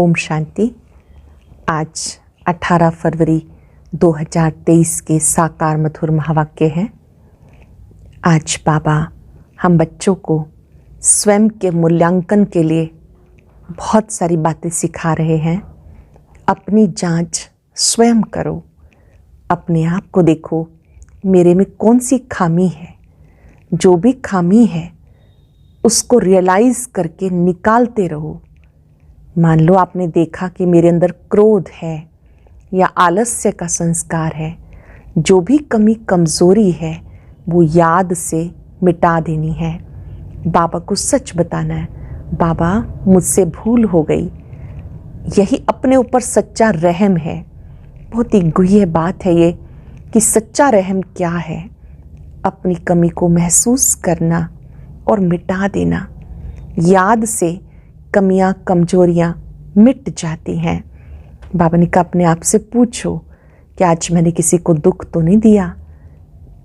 ओम शांति। आज 18 फरवरी 2023 के साकार मधुर महावाक्य हैं। आज बाबा हम बच्चों को स्वयं के मूल्यांकन के लिए बहुत सारी बातें सिखा रहे हैं। अपनी जांच स्वयं करो, अपने आप को देखो, मेरे में कौन सी खामी है। जो भी खामी है उसको रियलाइज़ करके निकालते रहो। मान लो आपने देखा कि मेरे अंदर क्रोध है या आलस्य का संस्कार है, जो भी कमी कमज़ोरी है वो याद से मिटा देनी है। बाबा को सच बताना है, बाबा मुझसे भूल हो गई। यही अपने ऊपर सच्चा रहम है। बहुत ही गुह्य बात है ये कि सच्चा रहम क्या है। अपनी कमी को महसूस करना और मिटा देना। याद से कमियां कमजोरियां मिट जाती हैं। बाबा ने कहा अपने आप से पूछो कि आज मैंने किसी को दुख तो नहीं दिया।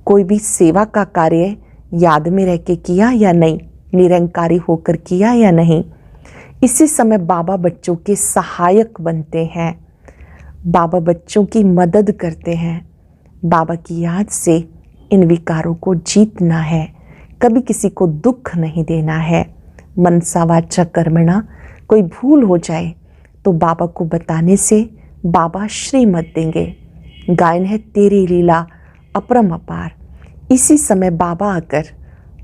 कोई भी सेवा का कार्य याद में रह के किया या नहीं, निरंकारी होकर किया या नहीं। इसी समय बाबा बच्चों के सहायक बनते हैं। बाबा बच्चों की मदद करते हैं। बाबा की याद से इन विकारों को जीतना है। कभी किसी को दुख नहीं देना है। मनसा वाचा कर्मणा, कोई भूल हो जाए तो बाबा को बताने से बाबा श्रीमत देंगे। गायन है तेरी लीला अपरम अपार। इसी समय बाबा आकर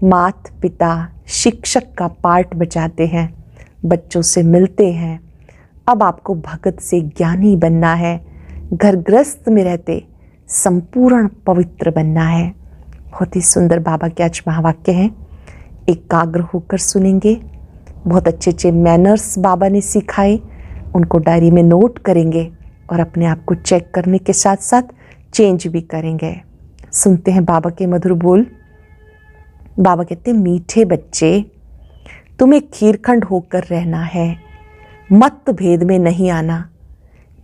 मात पिता शिक्षक का पार्ट बजाते हैं, बच्चों से मिलते हैं। अब आपको भगत से ज्ञानी बनना है। घर गृहस्थ में रहते संपूर्ण पवित्र बनना है। बहुत ही सुंदर बाबा के आज महावाक्य हैं। एकाग्र होकर सुनेंगे। बहुत अच्छे अच्छे मैनर्स बाबा ने सिखाए, उनको डायरी में नोट करेंगे और अपने आप को चेक करने के साथ साथ चेंज भी करेंगे। सुनते हैं बाबा के मधुर बोल। बाबा कहते हैं, मीठे बच्चे, तुम्हें खीरखंड होकर रहना है, मत भेद में नहीं आना।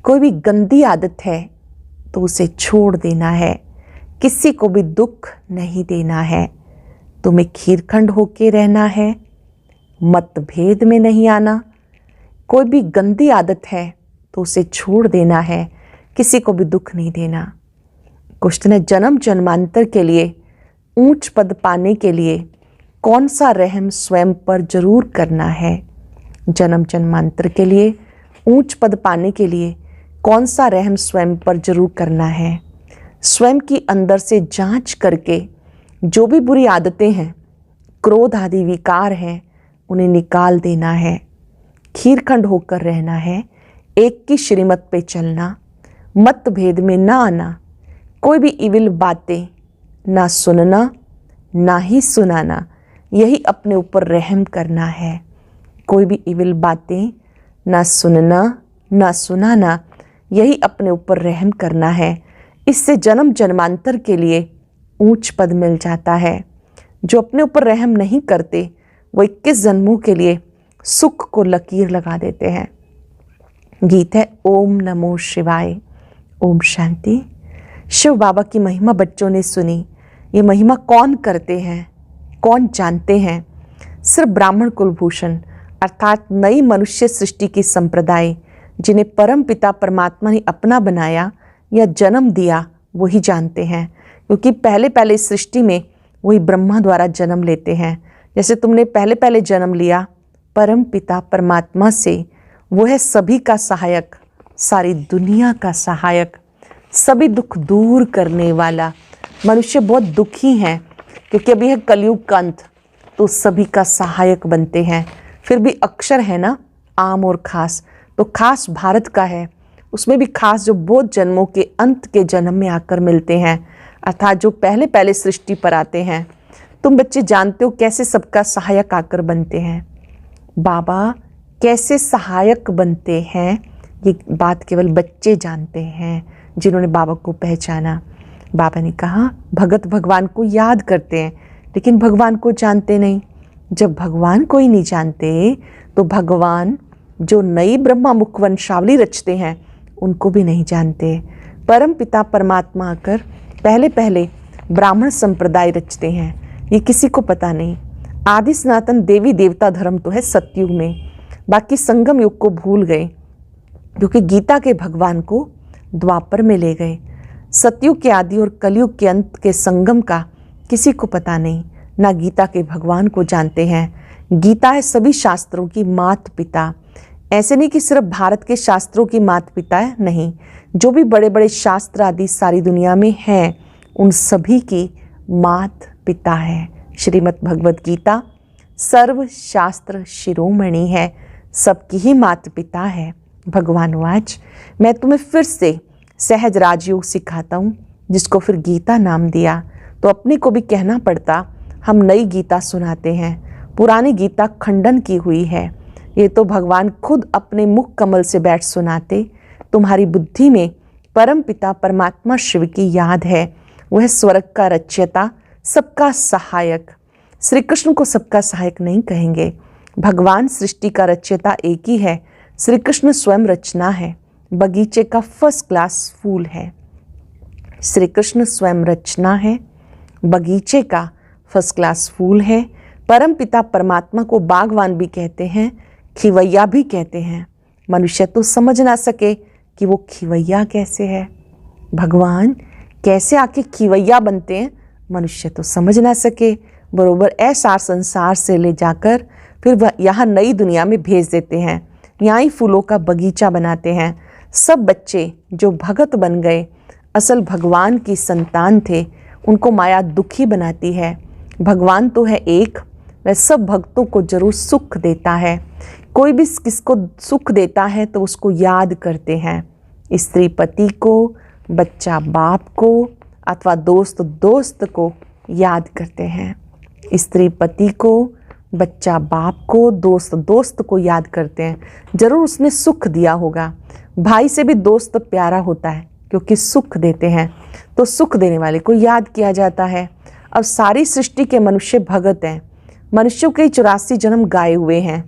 कोई भी गंदी आदत है तो उसे छोड़ देना है। किसी को भी दुख नहीं देना है। तुम्हें खीरखंड होके रहना है, मतभेद में नहीं आना। कोई भी गंदी आदत है तो उसे छोड़ देना है। किसी को भी दुख नहीं देना। क्वेश्चन है, जन्म जन्मांतर के लिए ऊंच पद पाने के लिए कौन सा रहम स्वयं पर जरूर करना है। जन्म जन्मांतर के लिए ऊंच पद पाने के लिए कौन सा रहम स्वयं पर जरूर करना है। स्वयं की अंदर से जांच करके जो भी बुरी आदतें हैं, क्रोध आदि विकार हैं, उन्हें निकाल देना है। खीरखंड होकर रहना है। एक की श्रीमत पे चलना, मतभेद में ना आना। कोई भी इविल बातें ना सुनना, ना ही सुनाना। यही अपने ऊपर रहम करना है। कोई भी इविल बातें ना सुनना, ना सुनाना। यही अपने ऊपर रहम करना है। इससे जन्म जन्मांतर के लिए ऊंच पद मिल जाता है। जो अपने ऊपर रहम नहीं करते वो 21 जन्मों के लिए सुख को लकीर लगा देते हैं। गीत है ओम नमो शिवाय। ओम शांति। शिव बाबा की महिमा बच्चों ने सुनी। ये महिमा कौन करते हैं, कौन जानते हैं? सिर्फ ब्राह्मण कुलभूषण अर्थात नई मनुष्य सृष्टि की संप्रदाय, जिन्हें परम पिता परमात्मा ने अपना बनाया या जन्म दिया, वही जानते हैं। क्योंकि पहले पहले सृष्टि में वही ब्रह्मा द्वारा जन्म लेते हैं। जैसे तुमने पहले पहले जन्म लिया परम पिता परमात्मा से, वो है सभी का सहायक, सारी दुनिया का सहायक, सभी दुख दूर करने वाला। मनुष्य बहुत दुखी हैं क्योंकि अभी है कलयुग का अंत, तो सभी का सहायक बनते हैं। फिर भी अक्षर है ना, आम और खास, तो खास भारत का है। उसमें भी खास जो बहुत जन्मों के अंत के जन्म में आकर मिलते हैं, अर्थात जो पहले पहले सृष्टि पर आते हैं। तुम बच्चे जानते हो कैसे सबका सहायक आकर बनते हैं। बाबा कैसे सहायक बनते हैं, ये बात केवल बच्चे जानते हैं जिन्होंने बाबा को पहचाना। बाबा ने कहा भगत भगवान को याद करते हैं लेकिन भगवान को जानते नहीं। जब भगवान को ही नहीं जानते तो भगवान जो नई ब्रह्मा मुख वंशावली रचते हैं उनको भी नहीं जानते। परम पिता परमात्मा आकर पहले पहले ब्राह्मण संप्रदाय रचते हैं, ये किसी को पता नहीं। आदि सनातन देवी देवता धर्म तो है सतयुग में, बाकी संगम युग को भूल गए। क्योंकि गीता के भगवान को द्वापर में ले गए। सतयुग के आदि और कलयुग के अंत के संगम का किसी को पता नहीं, ना गीता के भगवान को जानते हैं। गीता है सभी शास्त्रों की मात पिता। ऐसे नहीं कि सिर्फ भारत के शास्त्रों की मात पिता है, नहीं, जो भी बड़े बड़े शास्त्र आदि सारी दुनिया में हैं उन सभी की मात पिता है। श्रीमद् भगवत गीता सर्व शास्त्र शिरोमणि है, सबकी ही मात पिता है। भगवान वाच, मैं तुम्हें फिर से सहज राजयोग सिखाता हूँ, जिसको फिर गीता नाम दिया। तो अपने को भी कहना पड़ता हम नई गीता सुनाते हैं, पुरानी गीता खंडन की हुई है। ये तो भगवान खुद अपने मुख कमल से बैठ सुनाते। तुम्हारी बुद्धि में परम पिता परमात्मा शिव की याद है। वह स्वर्ग का रचयिता, सबका सहायक। श्री कृष्ण को सबका सहायक नहीं कहेंगे। भगवान सृष्टि का रचयिता एक ही है, श्री कृष्ण स्वयं रचना है, बगीचे का फर्स्ट क्लास फूल है। श्री कृष्ण स्वयं रचना है, बगीचे का फर्स्ट क्लास फूल है। परम पिता परमात्मा को बागवान भी कहते हैं, खिवैया भी कहते हैं। मनुष्य तो समझ ना सके कि वो खिवैया कैसे है। भगवान कैसे आके खिवैया बनते हैं, मनुष्य तो समझ ना सके। बरोबर ऐसा संसार से ले जाकर फिर वह यहाँ नई दुनिया में भेज देते हैं, यहाँ ही फूलों का बगीचा बनाते हैं। सब बच्चे जो भगत बन गए, असल भगवान की संतान थे, उनको माया दुखी बनाती है। भगवान तो है एक, वह सब भक्तों को जरूर सुख देता है। कोई भी किसको सुख देता है तो उसको याद करते हैं। स्त्री पति को, बच्चा बाप को, अथवा दोस्त दोस्त को याद करते हैं। स्त्री पति को, बच्चा बाप को, दोस्त दोस्त को याद करते हैं। जरूर उसने सुख दिया होगा। भाई से भी दोस्त प्यारा होता है क्योंकि सुख देते हैं, तो सुख देने वाले को याद किया जाता है। अब सारी सृष्टि के मनुष्य भगत हैं। मनुष्यों के 84 जन्म गाए हुए हैं।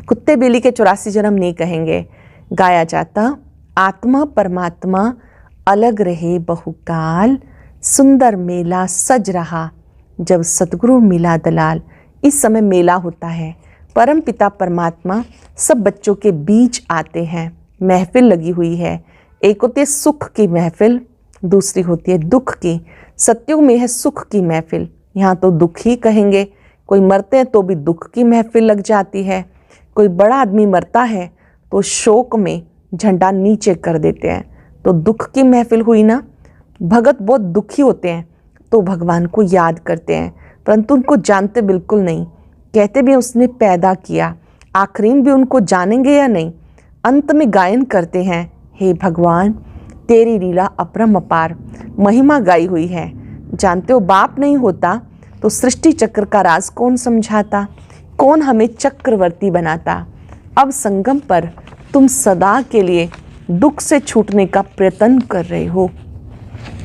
कुत्ते बिल्ली के 84 जन्म नहीं कहेंगे। गाया जाता आत्मा परमात्मा अलग रहे बहुकाल, सुंदर मेला सज रहा जब सतगुरु मिला दलाल। इस समय मेला होता है। परम पिता परमात्मा सब बच्चों के बीच आते हैं। महफिल लगी हुई है। एक होती है सुख की महफिल, दूसरी होती है दुख की। सतयुग में है सुख की महफिल, यहाँ तो दुख ही कहेंगे। कोई मरते हैं तो भी दुख की महफिल लग जाती है। कोई बड़ा आदमी मरता है तो शोक में झंडा नीचे कर देते हैं, तो दुख की महफिल हुई ना। भगत बहुत दुखी होते हैं तो भगवान को याद करते हैं, परंतु उनको जानते बिल्कुल नहीं। कहते भी उसने पैदा किया, आखिरी भी उनको जानेंगे या नहीं। अंत में गायन करते हैं, हे भगवान तेरी लीला अपरम अपार, महिमा गाई हुई है। जानते हो बाप नहीं होता तो सृष्टि चक्र का राज कौन समझाता, कौन हमें चक्रवर्ती बनाता। अब संगम पर तुम सदा के लिए दुख से छूटने का प्रयत्न कर रहे हो।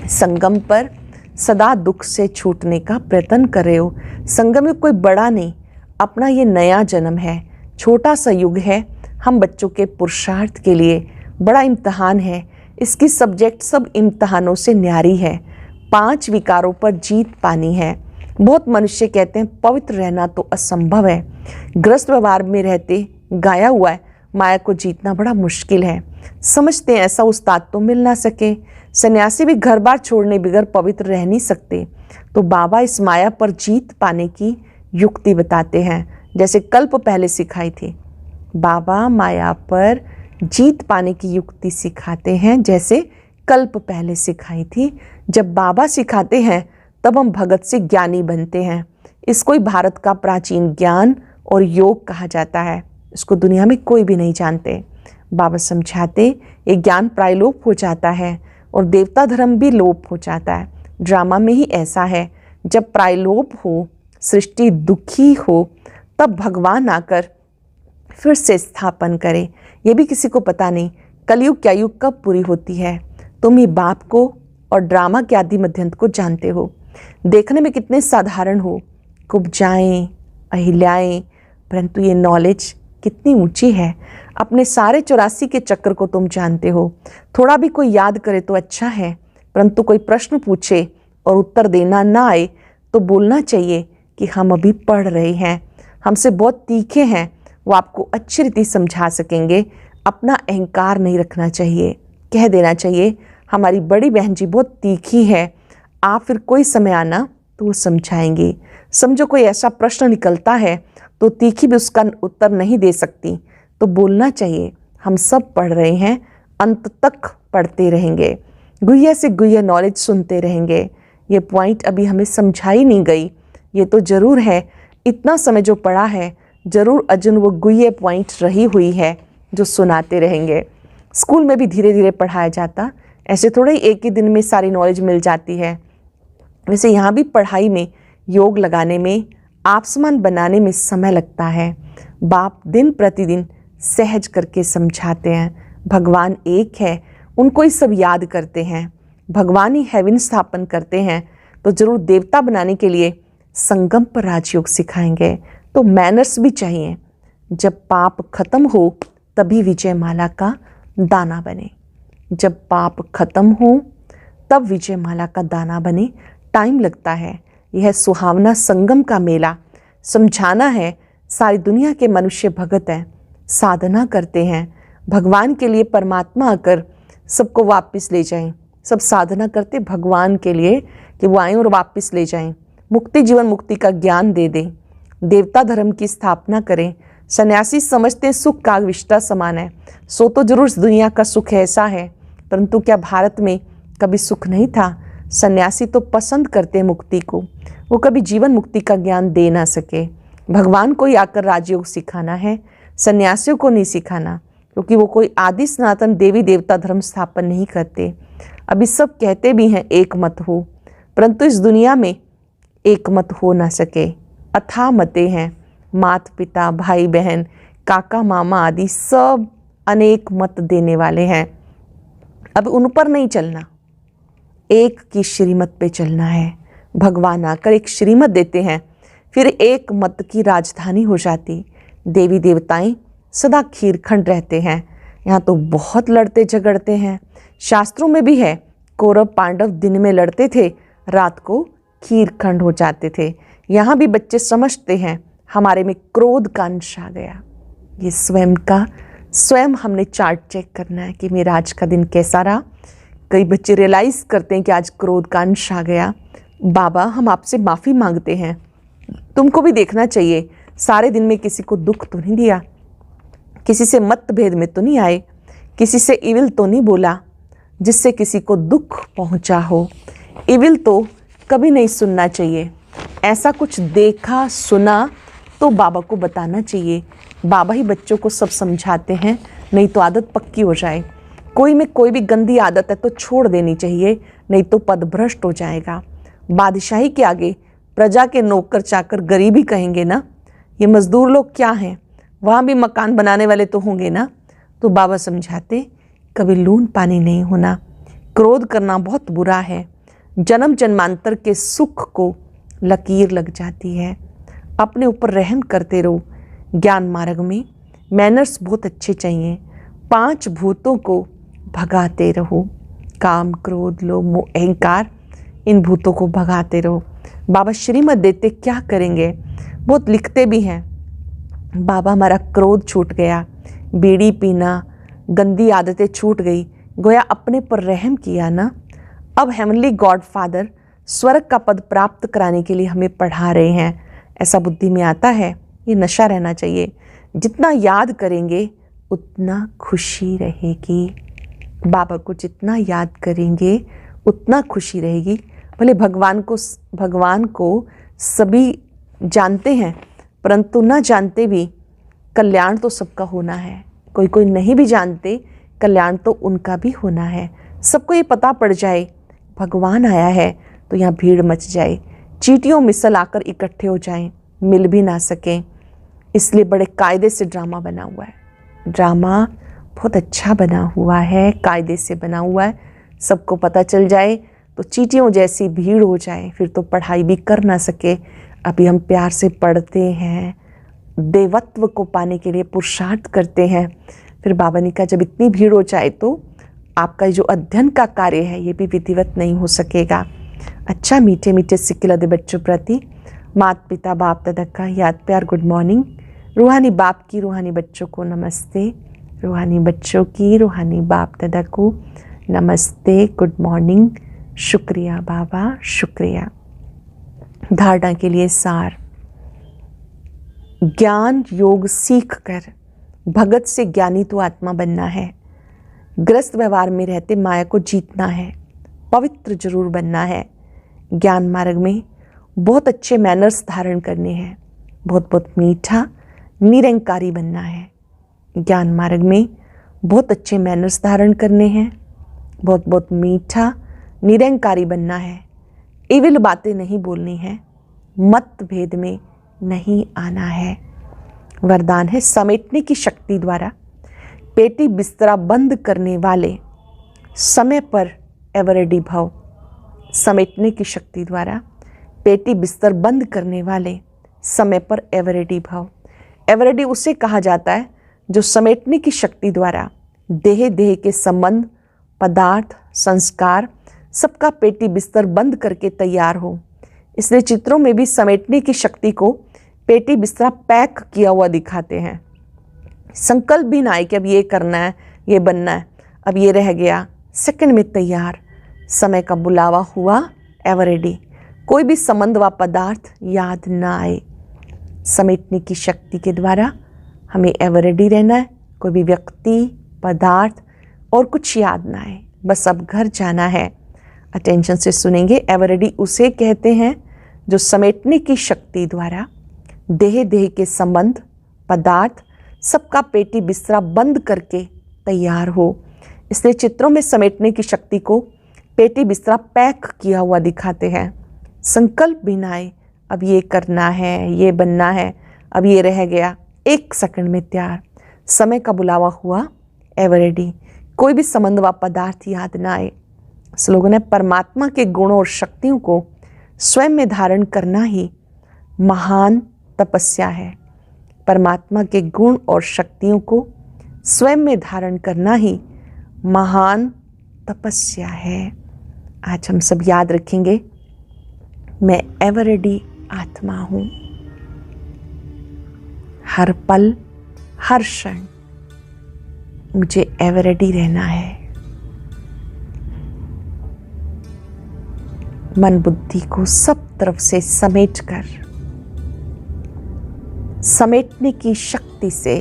संगम पर सदा दुख से छूटने का प्रयत्न कर रहे हो। संगम में कोई बड़ा नहीं, अपना ये नया जन्म है, छोटा सा युग है। हम बच्चों के पुरुषार्थ के लिए बड़ा इम्तहान है। इसकी सब्जेक्ट सब इम्तहानों से न्यारी है। 5 विकारों पर जीत पानी है। बहुत मनुष्य कहते हैं पवित्र रहना तो असंभव है। ग्रस्त व्यवहार में रहते गाया हुआ है माया को जीतना बड़ा मुश्किल है। समझते हैं ऐसा उस्ताद तो मिल ना सके। सन्यासी भी घर बार छोड़ने बगैर पवित्र रह नहीं सकते। तो बाबा इस माया पर जीत पाने की युक्ति बताते हैं, जैसे कल्प पहले सिखाई थी। बाबा माया पर जीत पाने की युक्ति सिखाते हैं, जैसे कल्प पहले सिखाई थी। जब बाबा सिखाते हैं तब हम भगत से ज्ञानी बनते हैं। इसको ही भारत का प्राचीन ज्ञान और योग कहा जाता है। इसको दुनिया में कोई भी नहीं जानते। बाबा समझाते ये ज्ञान प्रायलोप हो जाता है और देवता धर्म भी लोप हो जाता है। ड्रामा में ही ऐसा है, जब प्रायलोप हो, सृष्टि दुखी हो, तब भगवान आकर फिर से स्थापन करे। ये भी किसी को पता नहीं कलयुग क्या युग कब पूरी होती है। तुम ही बाप को और ड्रामा के आदि मध्यंत को जानते हो। देखने में कितने साधारण हो, कुब्जाएं, अहिल्याएं, परंतु ये नॉलेज कितनी ऊंची है। अपने सारे 84 के चक्र को तुम जानते हो। थोड़ा भी कोई याद करे तो अच्छा है, परंतु कोई प्रश्न पूछे और उत्तर देना ना आए तो बोलना चाहिए कि हम अभी पढ़ रहे हैं, हमसे बहुत तीखे हैं, वो आपको अच्छी रीति समझा सकेंगे। अपना अहंकार नहीं रखना चाहिए, कह देना चाहिए हमारी बड़ी बहन जी बहुत तीखी है, आप फिर कोई समय आना तो वो समझाएंगे। समझो कोई ऐसा प्रश्न निकलता है तो तीखी भी उसका उत्तर नहीं दे सकती, तो बोलना चाहिए हम सब पढ़ रहे हैं, अंत तक पढ़ते रहेंगे, गुह्य से गुह्य नॉलेज सुनते रहेंगे। ये पॉइंट अभी हमें समझाई नहीं गई, ये तो ज़रूर है इतना समय जो पढ़ा है ज़रूर अर्जुन वो गुह्य पॉइंट रही हुई है जो सुनाते रहेंगे। स्कूल में भी धीरे धीरे पढ़ाया जाता, ऐसे थोड़ा ही एक ही दिन में सारी नॉलेज मिल जाती है। वैसे यहाँ भी पढ़ाई में, योग लगाने में, आप समान बनाने में समय लगता है। बाप दिन प्रतिदिन सहज करके समझाते हैं, भगवान एक है, उनको ही सब याद करते हैं, भगवान ही हेवन स्थापन करते हैं, तो जरूर देवता बनाने के लिए संगम पर राजयोग सिखाएंगे। तो मैनर्स भी चाहिए। जब पाप खत्म हो तभी विजय माला का दाना बने, जब पाप खत्म हो तब विजय माला का दाना बने। टाइम लगता है, यह सुहावना संगम का मेला समझाना है। सारी दुनिया के मनुष्य भगत हैं, साधना करते हैं भगवान के लिए, परमात्मा आकर सबको वापस ले जाएं। सब साधना करते भगवान के लिए कि वो आएं और वापस ले जाएं, मुक्ति जीवन मुक्ति का ज्ञान दे दें, देवता धर्म की स्थापना करें। सन्यासी समझते हैं सुख का विष्टा समान है, सो तो जरूर इस दुनिया का सुख ऐसा है, परंतु क्या भारत में कभी सुख नहीं था? सन्यासी तो पसंद करते हैं मुक्ति को, वो कभी जीवन मुक्ति का ज्ञान दे ना सके। भगवान को ही आकर राजयोग सिखाना है, सन्यासियों को नहीं सिखाना, क्योंकि वो कोई आदि सनातन देवी देवता धर्म स्थापन नहीं करते। अभी सब कहते भी हैं एक मत हो, परंतु इस दुनिया में एक मत हो ना सके। अथाह मतें हैं, माता पिता भाई बहन काका मामा आदि सब अनेक मत देने वाले हैं। अब उन पर नहीं चलना, एक की श्रीमत पे चलना है। भगवान आकर एक श्रीमत देते हैं, फिर एक मत की राजधानी हो जाती। देवी देवताएं सदा खीरखंड रहते हैं। यहाँ तो बहुत लड़ते झगड़ते हैं, शास्त्रों में भी है कौरव पांडव दिन में लड़ते थे, रात को खीरखंड हो जाते थे। यहाँ भी बच्चे समझते हैं हमारे में क्रोध का अंश आ गया। ये स्वयं हमने चार्ट चेक करना है कि मेरा आज का दिन कैसा रहा। कई बच्चे रियलाइज़ करते हैं कि आज क्रोध का अंश आ गया। बाबा हम आपसे माफ़ी मांगते हैं, तुमको भी देखना चाहिए सारे दिन में किसी को दुख तो नहीं दिया, किसी से मतभेद में तो नहीं आए, किसी से इविल तो नहीं बोला जिससे किसी को दुख पहुंचा हो। इविल तो कभी नहीं सुनना चाहिए। ऐसा कुछ देखा सुना तो बाबा को बताना चाहिए। बाबा ही बच्चों को सब समझाते हैं, नहीं तो आदत पक्की हो जाए। कोई में कोई भी गंदी आदत है तो छोड़ देनी चाहिए, नहीं तो पद भ्रष्ट हो जाएगा। बादशाही के आगे प्रजा के नौकर चाकर गरीबी कहेंगे ना। ये मजदूर लोग क्या हैं, वहाँ भी मकान बनाने वाले तो होंगे ना। तो बाबा समझाते कभी लून पानी नहीं होना, क्रोध करना बहुत बुरा है, जन्म जन्मांतर के सुख को लकीर लग जाती है। अपने ऊपर रहम करते रहो। ज्ञान मार्ग में मैनर्स बहुत अच्छे चाहिए। 5 भूतों को भगाते रहो, काम क्रोध लोभ मोह अहंकार, इन भूतों को भगाते रहो। बाबा श्रीमत देते क्या करेंगे, बहुत लिखते भी हैं। बाबा हमारा क्रोध छूट गया, बीड़ी पीना गंदी आदतें छूट गई, गोया अपने पर रहम किया ना। अब हेवनली गॉड फादर स्वर्ग का पद प्राप्त कराने के लिए हमें पढ़ा रहे हैं। ऐसा बुद्धि में आता है, ये नशा रहना चाहिए। जितना याद करेंगे उतना खुशी रहेगी। बाबा को जितना याद करेंगे उतना खुशी रहेगी। भले भगवान को सभी जानते हैं, परंतु न जानते भी कल्याण तो सबका होना है। कोई कोई नहीं भी जानते, कल्याण तो उनका भी होना है। सबको ये पता पड़ जाए भगवान आया है तो यहाँ भीड़ मच जाए, चींटियों मिसल आकर इकट्ठे हो जाएं, मिल भी ना सकें। इसलिए बड़े कायदे से ड्रामा बना हुआ है। ड्रामा बहुत अच्छा बना हुआ है, कायदे से बना हुआ है। सबको पता चल जाए तो चींटियों जैसी भीड़ हो जाए, फिर तो पढ़ाई भी कर ना सके। अभी हम प्यार से पढ़ते हैं, देवत्व को पाने के लिए पुरुषार्थ करते हैं। फिर बाबा ने कहा जब इतनी भीड़ हो जाए तो आपका जो अध्ययन का कार्य है ये भी विधिवत नहीं हो सकेगा। अच्छा मीठे मीठे सिक्के लदे बच्चों प्रति माता पिता बाप दादा का याद प्यार गुड मॉर्निंग। रूहानी बाप की रूहानी बच्चों को नमस्ते। रूहानी बच्चों की, रूहानी बाप दादा को नमस्ते, गुड मॉर्निंग, शुक्रिया बाबा, शुक्रिया। धारणा के लिए सार। ज्ञान योग सीख कर भगत से ज्ञानी तो आत्मा बनना है। ग्रस्त व्यवहार में रहते माया को जीतना है। पवित्र जरूर बनना है। ज्ञान मार्ग में बहुत अच्छे मैनर्स धारण करने हैं। बहुत बहुत मीठा निरंकारी बनना है। ज्ञान मार्ग में बहुत अच्छे मैनर्स धारण करने हैं। बहुत बहुत मीठा निरंकारी बनना है। इविल बातें नहीं बोलनी है। मतभेद में नहीं आना है। वरदान है समेटने की शक्ति द्वारा पेटी बिस्तरा बंद करने वाले समय पर एवर रेडी भव। समेटने की शक्ति द्वारा पेटी बिस्तर बंद करने वाले समय पर एवर रेडी भव। एवर रेडी उसे कहा जाता है जो समेटने की शक्ति द्वारा देह देह के संबंध, पदार्थ, संस्कार सबका पेटी बिस्तर बंद करके तैयार हो। इसलिए चित्रों में भी समेटने की शक्ति को पेटी बिस्तरा पैक किया हुआ दिखाते हैं। संकल्प भी ना आए कि अब ये करना है, ये बनना है, अब ये रह गया, सेकंड में तैयार। समय का बुलावा हुआ, एवर रेडी। कोई भी संबंध व पदार्थ याद ना आए। समेटने की शक्ति के द्वारा हमें एवर रेडी रहना है। कोई भी व्यक्ति, पदार्थ और कुछ याद ना आए। बस अब घर जाना है। अटेंशन से सुनेंगे। एवर रेडी उसे कहते हैं जो समेटने की शक्ति द्वारा देह देह के संबंध, पदार्थ सबका पेटी बिस्तरा बंद करके तैयार हो। इसलिए चित्रों में समेटने की शक्ति को पेटी बिस्तरा पैक किया हुआ दिखाते हैं। संकल्प भी ना आए, अब ये करना है, ये बनना है, अब ये रह गया, एक सेकंड में तैयार। समय का बुलावा हुआ, एवर रेडी। कोई भी संबंध व पदार्थ याद ना आए। स्लोगन है परमात्मा के गुणों और शक्तियों को स्वयं में धारण करना ही महान तपस्या है। परमात्मा के गुण और शक्तियों को स्वयं में धारण करना ही महान तपस्या है। आज हम सब याद रखेंगे, मैं एवर रेडी आत्मा हूं। हर पल, हर क्षण मुझे एवर रेडी रहना है। मन बुद्धि को सब तरफ से समेटकर समेटने की शक्ति से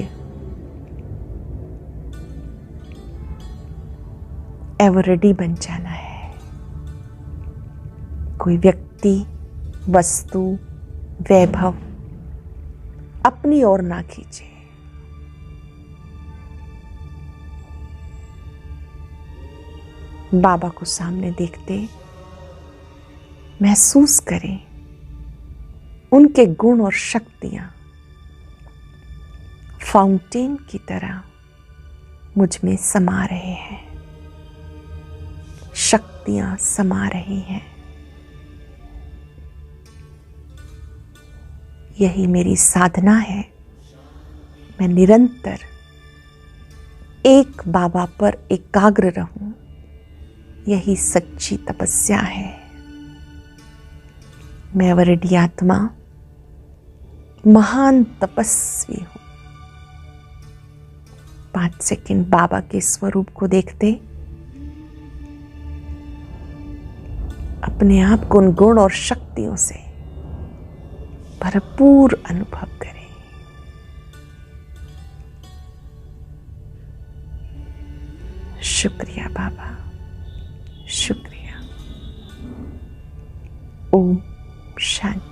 एवर रेडी बन जाना है। कोई व्यक्ति, वस्तु, वैभव अपनी ओर ना खींचे। बाबा को सामने देखते महसूस करें उनके गुण और शक्तियां फाउंटेन की तरह मुझ में समा रहे हैं। शक्तियां समा रही हैं। यही मेरी साधना है। मैं निरंतर एक बाबा पर एकाग्र रहूं। यही सच्ची तपस्या है। मैं एवर रेडी आत्मा महान तपस्वी हूं। 5 सेकंड बाबा के स्वरूप को देखते अपने आप को उन गुण और शक्तियों से भरपूर अनुभव करें। शुक्रिया बाबा, शुक्रिया। ओम शांति।